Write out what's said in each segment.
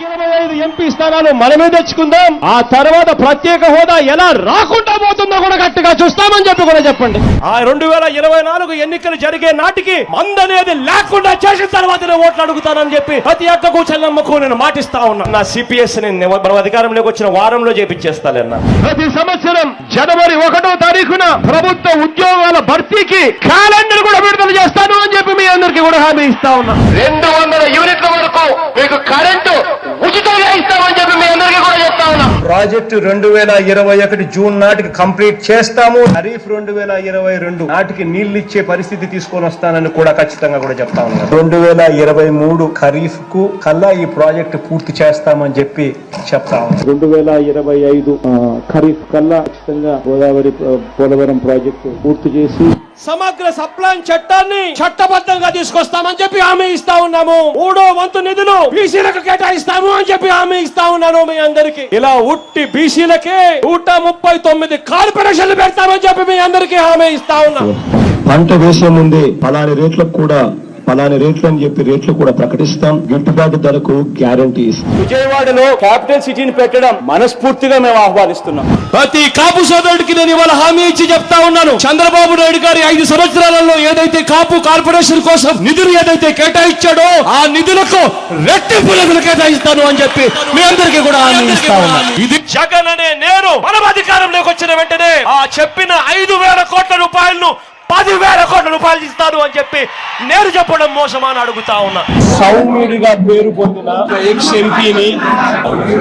25 MP స్థానాలు మనమే తెచ్చుకుందాం. ఆ తర్వాత ప్రత్యేక హోదా ఎలా రాకుండా పోతుందో కూడా గట్టిగా చూస్తామని చెప్పి కూడా చెప్పండి. ఆ 2024 ఎన్నికలు జరిగే నాటికి మందనేది లేకుండా చేసిన తర్వాతనే ఓట్లు అడుగుతానని చెప్పి ప్రతి అక్కకు చెల్లమ్మకు నేను మాటిస్తా ఉన్నా. నా సిపిఎస్ మనం అధికారంలోకి వచ్చిన వారంలో చేపించేస్తానన్నా. ప్రతి సంవత్సరం జనవరి 1వ తారీఖున ప్రభుత్వ ఉద్యోగాల భర్తీకి క్యాలెండర్ కూడా విడుదల చేస్తాను అని చెప్పి మీ అందరికీ కూడా హామీ ఇస్తా ఉన్నా. 200 యూనిట్ల వరకు మీకు కరెంటు ఉచితంగా ఇస్తామని చెప్పి మీ అందరికీ కూడా చెప్తా ఉన్నా. ప్రాజెక్టు 2021 జూన్ నాటికి కంప్లీట్ చేస్తాము. ఖరీఫ్ 2022 నాటికి నీళ్లు ఇచ్చే పరిస్థితి తీసుకొని వస్తానని కూడా ఖచ్చితంగా కూడా చెప్తా ఉన్నాను. 2023 ఖరీఫ్ కు కల్లా ఈ ప్రాజెక్టు పూర్తి చేస్తామని చెప్పి చెప్తా ఉన్నాను. 2025 ఖరీఫ్ కల్లా ఖచ్చితంగా గోదావరి పోలవరం ప్రాజెక్టు పూర్తి చేసి సమగ్ర సప్లాన్ చట్టాన్ని చట్టబద్ధంగా తీసుకొస్తామని చెప్పి హామీ ఇస్తా ఉన్నాము. 3వ వంతు నిధులు బీసీలకు కేటాయిస్తాము అని చెప్పి హామీ ఇస్తా ఉన్నాను మీ అందరికి. ఇలా ఉట్టి బీసీలకే 139 కార్పొరేషన్లు పెడతామని చెప్పి మీ అందరికీ హామీ ఇస్తా ఉన్నాం. పంట వేసే ముందే పలాని రేట్లకు కూడా పలాని రేట్లు అని చెప్పి రేట్లు కూడా ప్రకటిస్తాం. గిట్టుబాటు ధరకు గ్యారంటీ ఇస్తాం. విజయవాడలో క్యాపిటల్ సిటీని పెట్టడం మనస్ఫూర్తిగా మేము ఆహ్వానిస్తున్నాం. ప్రతి కాపు సోదరుడికి నేను ఇవాళ హామీ ఇచ్చి చెప్తా ఉన్నాను. చంద్రబాబు నాయుడు గారి 5 సంవత్సరాలలో ఏదైతే కాపు కార్పొరేషన్ కోసం నిధులు ఏదైతే కేటాయించాడో ఆ నిధులకు రెట్టింపు నిధులు కేటాయిస్తాను అని చెప్పి మీ అందరికీ కూడా హామీ ఇస్తా ఉన్నాను. ఇది జగన్ అనే నేను మనం అధికారంలోకి వచ్చిన వెంటనే ఆ చెప్పిన 5,000 కోట్ల రూపాయలను 10,000 కోట్ల రూపాయలు ఇస్తాను అని చెప్పి నేను చెప్పడం మోసమా అని అడుగుతా ఉన్నా. సౌమ్యుడిగా పేరు పొందిన ఎక్స్ ఎంపీని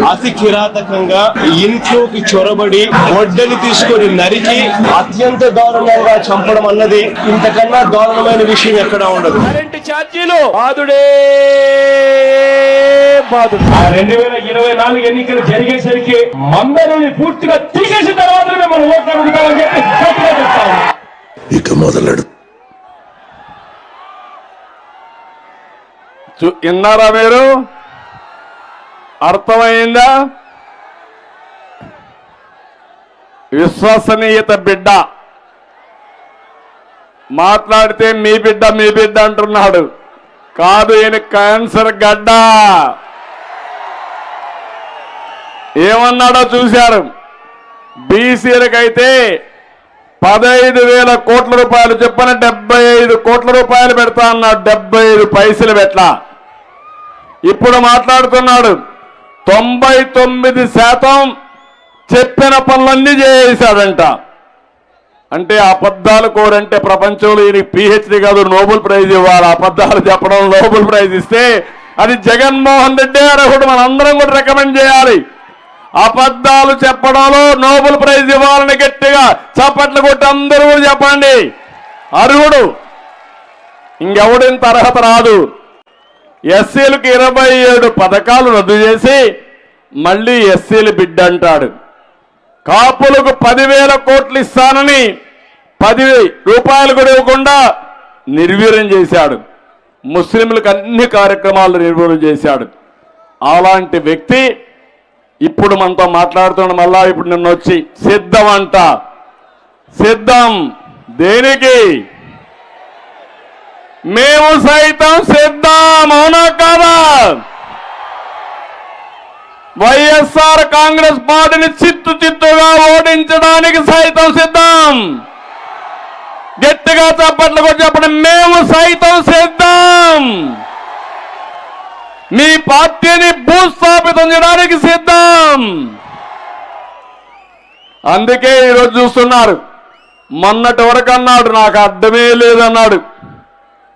అతి కిరాతకంగా ఇంట్లోకి చొరబడి గొడ్డలి తీసుకొని నరికి అత్యంత దారుణంగా చంపడం అన్నది ఇంతకన్నా దారుణమైన విషయం ఎక్కడా ఉండదు. కరెంటు ఛార్జీలు బాదుడే బాదుడు. 2024 ఎన్నికలు జరిగేసరికి మందరిని పూర్తిగా తీసేసిన తర్వాత మనం ఓట్లు అడుగుతామని చెప్పి చెప్తాము. ఇక మొదలెడు. విన్నారా మీరు? అర్థమైందా? విశ్వసనీయత బిడ్డ మాట్లాడితే మీ బిడ్డ అంటున్నాడు. కాదు, ఈయన క్యాన్సర్ గడ్డ. ఏమన్నాడో చూశారు. బీసీలకైతే 15,000 కోట్ల రూపాయలు చెప్పిన 75 కోట్ల రూపాయలు పెడతా అన్నాడు. 75 పైసలు పెట్టలా. ఇప్పుడు మాట్లాడుతున్నాడు 99% చెప్పిన పనులన్నీ చేశాడంట. అంటే అబద్ధాలు కోరంటే ప్రపంచంలో ఈయనకి పిహెచ్డి కాదు, నోబెల్ ప్రైజ్ ఇవ్వాలి. అబద్ధాలు చెప్పడం నోబెల్ ప్రైజ్ ఇస్తే అది జగన్మోహన్ రెడ్డి అర్హుడు. మనందరం కూడా రికమెండ్ చేయాలి. అబద్ధాలు చెప్పడంలో నోబెల్ ప్రైజ్ ఇవ్వాలని గట్టిగా చప్పట్లు కొట్టి అందరూ చెప్పండి. అర్హుడు. ఇంకెవడింత అర్హత రాదు. ఎస్సీలకు 27 పథకాలు రద్దు చేసి మళ్ళీ ఎస్సీలు బిడ్డ అంటాడు. కాపులకు 10,000 కోట్లు ఇస్తానని 10 రూపాయలు కూడా ఇవ్వకుండా నిర్వీర్యం చేశాడు. ముస్లింలకు అన్ని కార్యక్రమాలు నిర్వీర్యం చేశాడు. అలాంటి వ్యక్తి ఇప్పుడు మనతో మాట్లాడుతున్న మళ్ళా ఇప్పుడు నిన్న వచ్చి సిద్ధం అంట. సిద్ధం దేనికి? మేము సైతం సిద్ధం. అవునా కాదా? వైఎస్ఆర్ కాంగ్రెస్ పార్టీని చిత్తుగా ఓడించడానికి సైతం సిద్ధం. గట్టిగా చప్పట్లు కూడా చెప్పండి. మేము సైతం సిద్ధం. మీ పార్టీని భూస్థాపితం చేయడానికి సిద్ధం. అందుకే ఈరోజు చూస్తున్నారు. మొన్నటి వరకు అన్నాడు నాకు అర్థమే లేదన్నాడు.